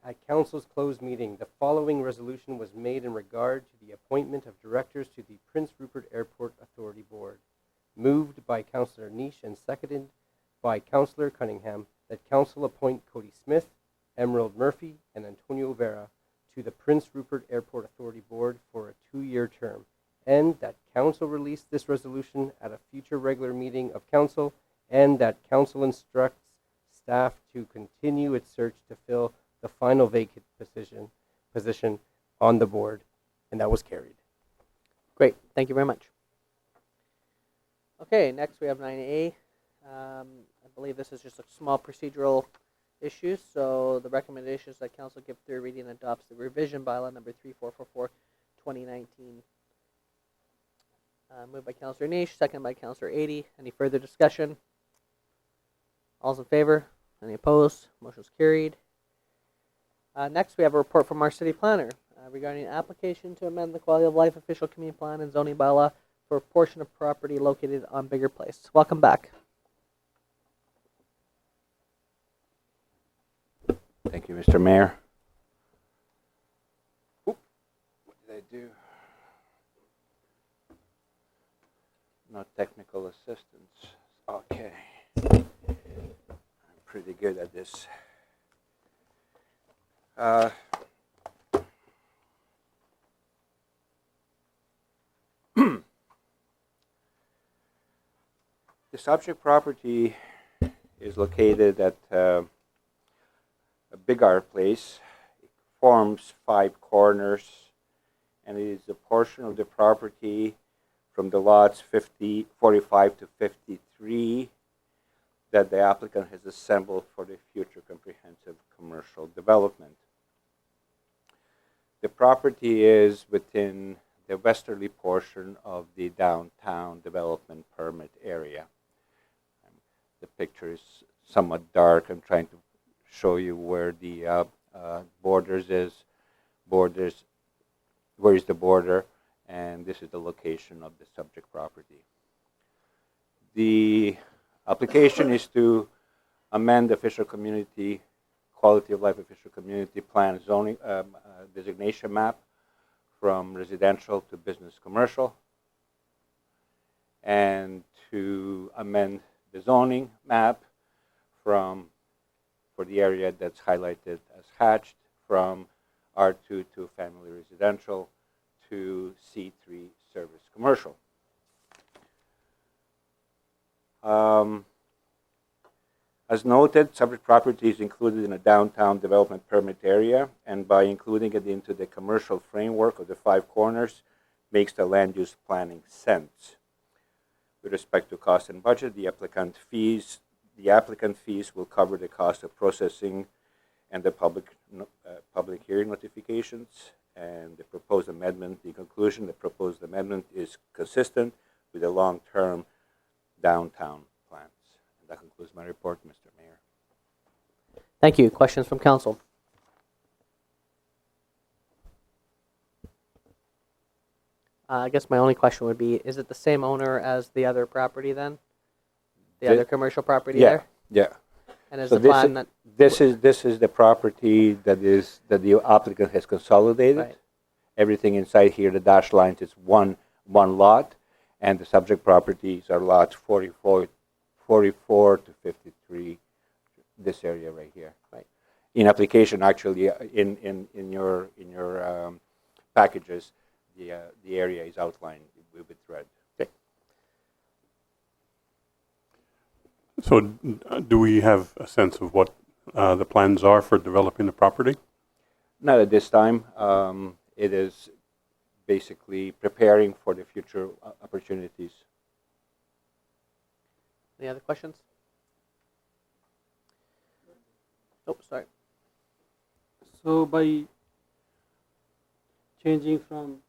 [SPEAKER 9] at Council's closed meeting, the following resolution was made in regard to the appointment of directors to the Prince Rupert Airport Authority Board. Moved by Councillor Niche and seconded by Councillor Cunningham that Council appoint Cody Smith, Emerald Murphy, and Antonio Vera to the Prince Rupert Airport Authority Board for a 2-year term, and that Council release this resolution at a future regular meeting of Council, and that Council instructs staff to continue its search to fill the final vacant position on the board, and that was carried.
[SPEAKER 1] Great, thank you very much. Okay, next we have 9A. I believe this is just a small procedural issue, so the recommendation is that Council give third reading and adopts the revision bylaw number 3444, 2019. Moved by Councillor Niche, second by Councillor 80. Any further discussion? All's in favor? Any opposed? Motion's carried. Next, we have a report from our city planner regarding an application to amend the quality of life official community plan and zoning bylaw for a portion of property located on Bigger Place. Welcome back.
[SPEAKER 10] Thank you, Mr. Mayor. Oop, what did I do? No technical assistance. Okay. I'm pretty good at this. The subject property is located at a Big R Place. It forms 5 corners, and it is a portion of the property from the lots 45 to 53 that the applicant has assembled for the future comprehensive commercial development. The property is within the westerly portion of the downtown development permit area. The picture is somewhat dark. I'm trying to show you where the borders is. Where is the border? And this is the location of the subject property. The application is to amend the official community, quality of life official community plan zoning designation map from residential to business commercial, and to amend the zoning map for the area that's highlighted as hatched from R2 to family residential to C3 service commercial. As noted, subject property is included in a downtown development permit area, and by including it into the commercial framework of the 5 corners makes the land use planning sense. With respect to cost and budget, the applicant fees will cover the cost of processing and the public hearing notifications. And the proposed amendment, in conclusion, the proposed amendment is consistent with the long-term downtown plans. And that concludes my report, Mr. Mayor.
[SPEAKER 1] Thank you. Questions from council? I guess my only question would be, is it the same owner as the other property then? The other commercial property there?
[SPEAKER 10] Yeah.
[SPEAKER 1] And is
[SPEAKER 10] So
[SPEAKER 1] the plan that...
[SPEAKER 10] this is the property that the applicant has consolidated.
[SPEAKER 1] Right.
[SPEAKER 10] Everything inside here, the dashed lines, is one lot, and the subject properties are lots 44 to 53. This area right here.
[SPEAKER 1] Right.
[SPEAKER 10] In application, actually, in your packages, the area is outlined with red.
[SPEAKER 3] So do we have a sense of what the plans are for developing the property?
[SPEAKER 10] Not at this time. It is basically preparing for the future opportunities.
[SPEAKER 1] Any other questions? Oh, sorry.
[SPEAKER 11] So by changing from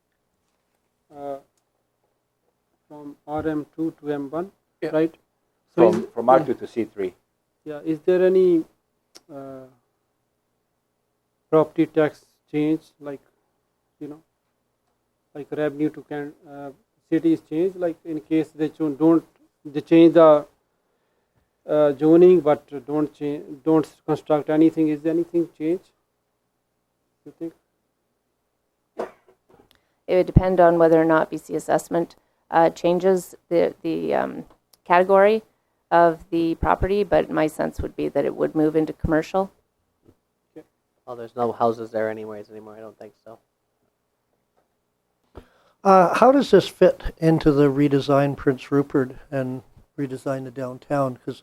[SPEAKER 11] RM2 to M1,
[SPEAKER 10] Yeah.
[SPEAKER 11] right? So
[SPEAKER 10] From R2 to C3.
[SPEAKER 11] yeah, is there any property tax change, like like revenue to cities change, like in case they they change the zoning but don't construct anything? Is there anything change, you think?
[SPEAKER 6] It would depend on whether or not BC assessment changes the category of the property, but my sense would be that it would move into commercial.
[SPEAKER 1] Well, there's no houses there anyways anymore. I don't think so.
[SPEAKER 4] How does this fit into the redesign Prince Rupert and redesign the downtown? Because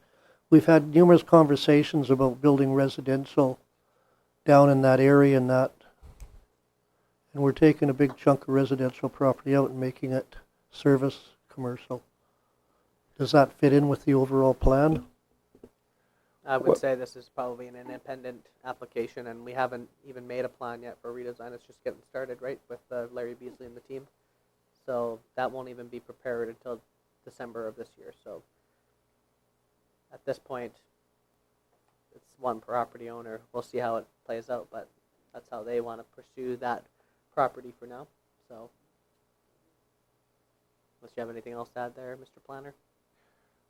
[SPEAKER 4] we've had numerous conversations about building residential down in that area and we're taking a big chunk of residential property out and making it service commercial. Does that fit in with the overall plan?
[SPEAKER 1] I would say this is probably an independent application, and we haven't even made a plan yet for redesign. It's just getting started, right, with Larry Beasley and the team. So that won't even be prepared until December of this year. So at this point, it's one property owner. We'll see how it plays out, but that's how they want to pursue that property for now. So, unless you have anything else to add there, Mr. Planner?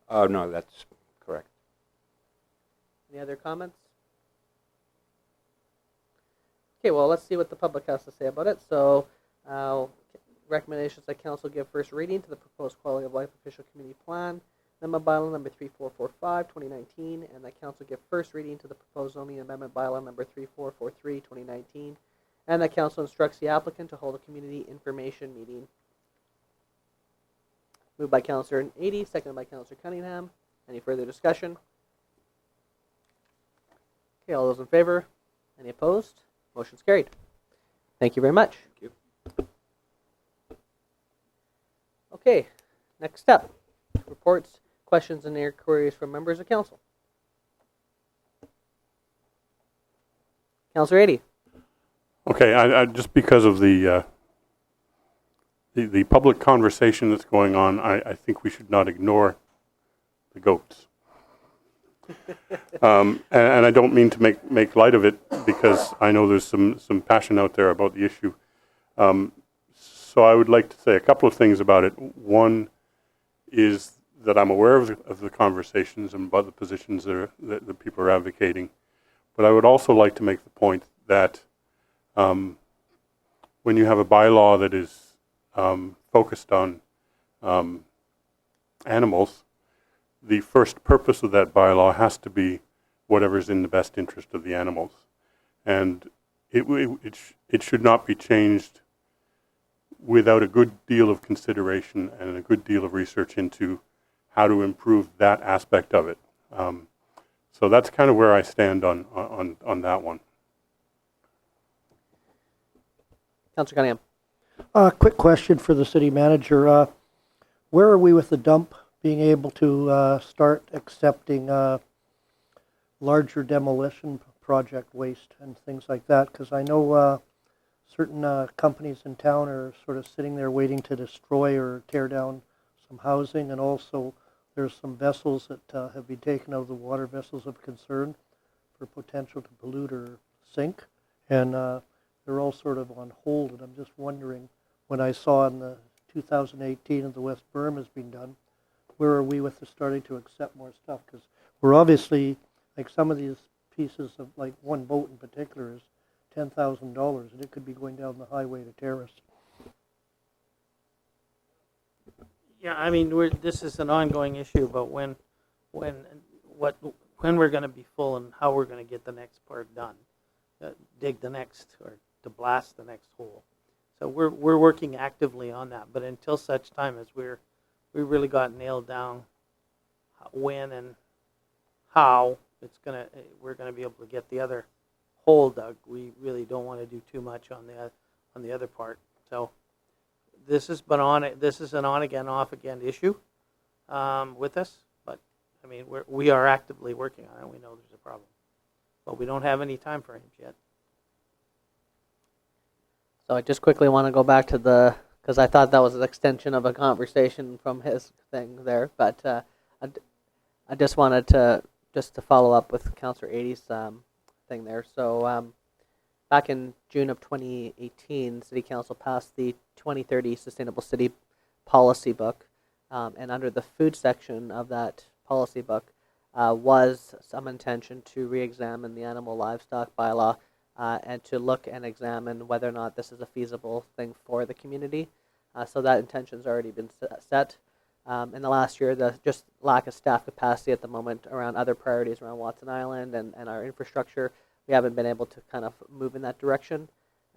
[SPEAKER 10] No, that's correct.
[SPEAKER 1] Any other comments? Okay, well, let's see what the public has to say about it. So, recommendations that council give first reading to the proposed quality of life official community plan, amendment bylaw number 3445, 2019, and that council give first reading to the proposed zoning amendment bylaw number 3443, 2019, and that council instructs the applicant to hold a community information meeting. Moved by Councillor 80, seconded by Councillor Cunningham. Any further discussion? Okay, all those in favor? Any opposed? Motion's carried. Thank you very much.
[SPEAKER 10] Thank you.
[SPEAKER 1] Okay, next step. Reports, questions, and inquiries from members of council. Councillor 80.
[SPEAKER 3] Okay, I just because of the public conversation that's going on, I think we should not ignore the goats. And I don't mean to make light of it, because I know there's some passion out there about the issue. So I would like to say a couple of things about it. One is that I'm aware of the conversations and about the positions that people are advocating. But I would also like to make the point that when you have a bylaw that is focused on animals, the first purpose of that bylaw has to be whatever's in the best interest of the animals. And it should not be changed without a good deal of consideration and a good deal of research into how to improve that aspect of it. So that's kind of where I stand on that one.
[SPEAKER 1] Councillor Cunningham.
[SPEAKER 4] Quick question for the city manager. Where are we with the dump being able to start accepting larger demolition project waste and things like that? Because I know certain companies in town are sort of sitting there waiting to destroy or tear down some housing, and also there's some vessels that have been taken out of the water, vessels of concern for potential to pollute or sink, and they're all sort of on hold. And I'm just wondering, when I saw in the 2018 that the West Berm has been done, where are we with the starting to accept more stuff? Because we're obviously, like, some of these pieces of, like, one boat in particular is $10,000, and it could be going down the highway to Terrace.
[SPEAKER 7] Yeah, I mean, this is an ongoing issue about when we're going to be full and how we're going to get the next part done, dig the next, or to blast the next hole. So we're working actively on that. But until such time as we really got nailed down when and how we're gonna be able to get the other hole dug, we really don't want to do too much on the other part. So this is an on again, off again issue with us. But I mean, we are actively working on it. We know there's a problem, but we don't have any time frames yet.
[SPEAKER 1] So I just quickly want to go back to because I thought that was an extension of a conversation from his thing there, but I just wanted to follow up with Councillor 80's thing there. So back in June of 2018, City Council passed the 2030 Sustainable City Policy Book, and under the food section of that policy book was some intention to re-examine the animal livestock bylaw and to look and examine whether or not this is a feasible thing for the community. So that intention's already been set. In the last year, the just lack of staff capacity at the moment around other priorities around Watson Island and our infrastructure, we haven't been able to kind of move in that direction.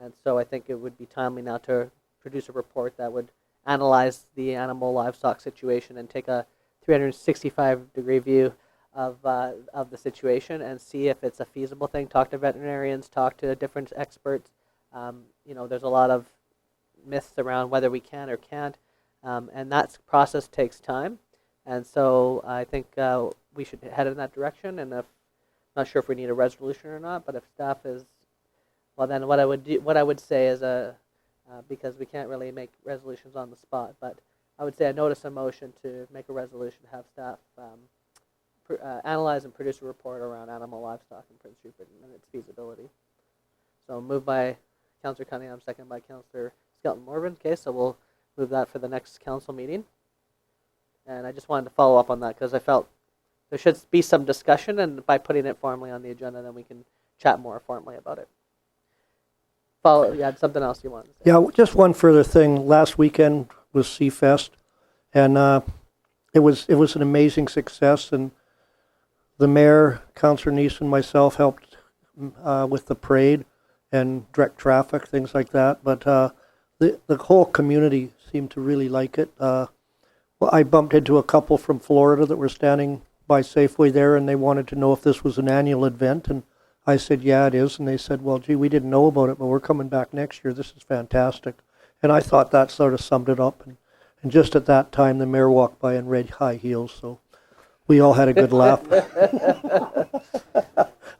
[SPEAKER 1] And so I think it would be timely now to produce a report that would analyze the animal livestock situation and take a 365-degree view of the situation and see if it's a feasible thing. Talk to veterinarians, talk to different experts. There's a lot of myths around whether we can or can't, and that process takes time. And so I think we should head in that direction. And not sure if we need a resolution or not, but if staff is, well, then what I would say is because we can't really make resolutions on the spot, but I would say a notice of motion to make a resolution to have staff analyze and produce a report around animal livestock in Prince Rupert and its feasibility. So moved by Councillor Cunningham, second by Councillor Skelton Morvan. Okay, so we'll move that for the next council meeting. And I just wanted to follow up on that because I felt there should be some discussion, and by putting it formally on the agenda, then we can chat more formally about it. You had something else you wanted to say?
[SPEAKER 4] Yeah, just one further thing. Last weekend was Seafest, and it was an amazing success. And the mayor, Councillor Neese, and myself helped with the parade and direct traffic, things like that. But the whole community seemed to really like it. Well, I bumped into a couple from Florida that were standing by Safeway there, and they wanted to know if this was an annual event, and I said, yeah, it is. And they said, well, gee, we didn't know about it, but we're coming back next year. This is fantastic. And I thought that sort of summed it up. And just at that time, the mayor walked by in red high heels, so we all had a good laugh.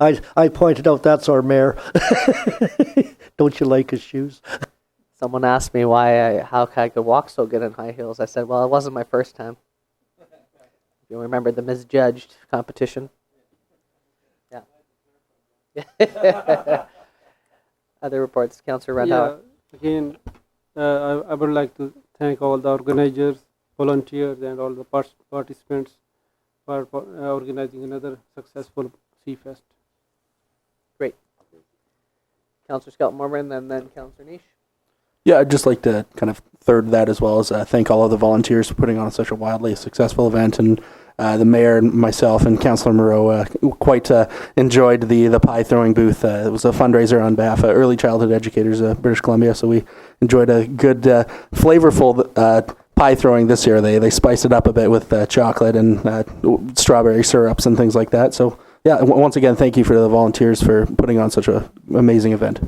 [SPEAKER 4] I pointed out, that's our mayor. Don't you like his shoes?
[SPEAKER 1] Someone asked me how I could walk so good in high heels. I said, well, it wasn't my first time. You remember the misjudged competition? Yeah. Other reports, Councillor Randhawa.
[SPEAKER 11] Yeah, again, I would like to thank all the organizers, volunteers, and all the participants for organizing another successful Seafest.
[SPEAKER 1] Great. Councillor Skelton Morvan, and then Councillor Niche.
[SPEAKER 8] Yeah, I'd just like to kind of third that, as well as thank all of the volunteers for putting on such a wildly successful event, and the mayor and myself and Councillor Moreau quite enjoyed the pie throwing booth. It was a fundraiser on behalf of Early Childhood Educators of British Columbia, so we enjoyed a good, flavorful pie throwing this year. They spiced it up a bit with chocolate and strawberry syrups and things like that. So yeah, once again, thank you for the volunteers for putting on such an amazing event.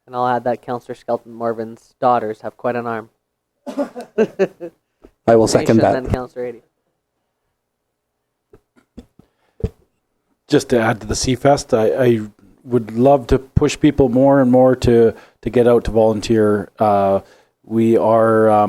[SPEAKER 1] And I'll add that Councillor Skelton Morvan's daughters have quite an arm.
[SPEAKER 8] I will second that.
[SPEAKER 1] And then Councillor Ady.
[SPEAKER 12] Just to add to the Seafest, I would love to push people more and more to get out to volunteer. We are,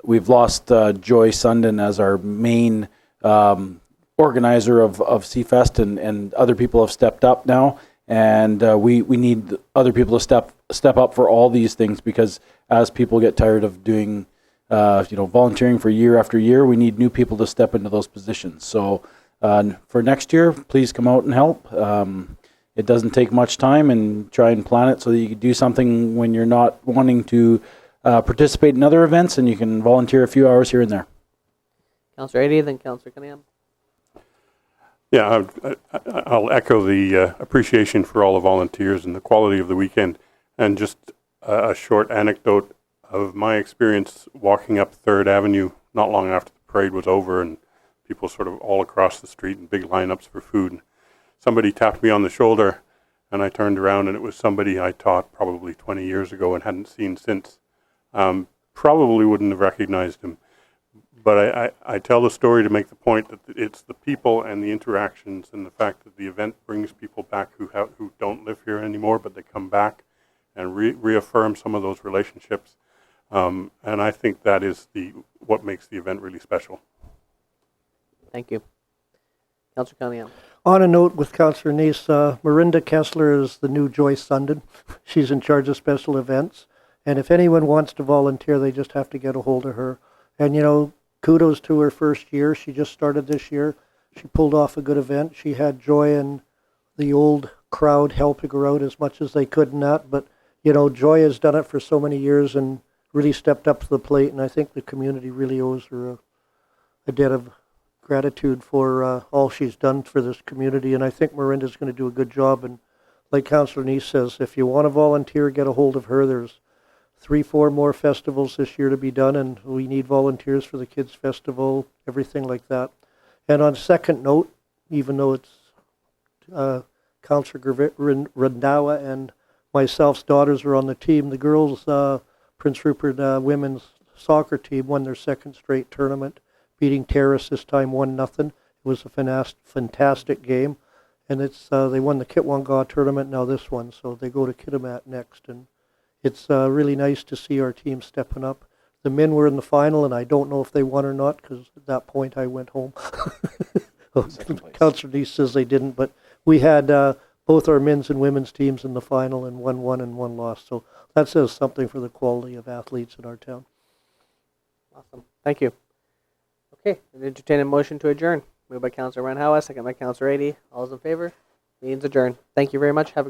[SPEAKER 12] we've lost Joy Sundin as our main organizer of Seafest, and other people have stepped up now. And we need other people to step up for all these things, because as people get tired of doing, volunteering for year after year, we need new people to step into those positions. So for next year, please come out and help. It doesn't take much time, and try and plan it so that you can do something when you're not wanting to participate in other events, and you can volunteer a few hours here and there.
[SPEAKER 1] Councillor Ady, then Councillor Cunningham.
[SPEAKER 3] Yeah, I'll echo the appreciation for all the volunteers and the quality of the weekend. And just a short anecdote of my experience walking up 3rd Avenue not long after the parade was over, and people sort of all across the street in big lineups for food. And somebody tapped me on the shoulder, and I turned around, and it was somebody I taught probably 20 years ago and hadn't seen since. Probably wouldn't have recognized him. But I tell the story to make the point that it's the people and the interactions, and the fact that the event brings people back who don't live here anymore, but they come back and reaffirm some of those relationships. And I think that is what makes the event really special.
[SPEAKER 1] Thank you. Councillor Cunningham.
[SPEAKER 4] On a note with Councillor Neese, Marinda Kessler is the new Joy Sundin. She's in charge of special events. And if anyone wants to volunteer, they just have to get a hold of her. And, kudos to her first year. She just started this year. She pulled off a good event. She had Joy and the old crowd helping her out as much as they could in that. But, Joy has done it for so many years and really stepped up to the plate. And I think the community really owes her a debt of gratitude for all she's done for this community. And I think Marinda's going to do a good job. And like Councillor Neese says, if you want to volunteer, get a hold of her. There's 3-4 more festivals this year to be done, and we need volunteers for the Kids Festival, everything like that. And on a second note, even though it's Councillor Randhawa and myself's daughters are on the team, the girls, Prince Rupert women's soccer team won their 2nd straight tournament, beating Terrace this time 1-0. It was a fantastic game, and they won the Kitwanga tournament, now this one, so they go to Kitimat next, and it's really nice to see our team stepping up. The men were in the final, and I don't know if they won or not, because at that point I went home. Councillor Neese says they didn't, but we had both our men's and women's teams in the final, and one won and one lost. So that says something for the quality of athletes in our town.
[SPEAKER 1] Awesome. Thank you. Okay, and entertain a motion to adjourn. Moved by Councillor Renhowa, second by Councillor 80. All those in favor? Meeting's adjourned. Thank you very much. Have a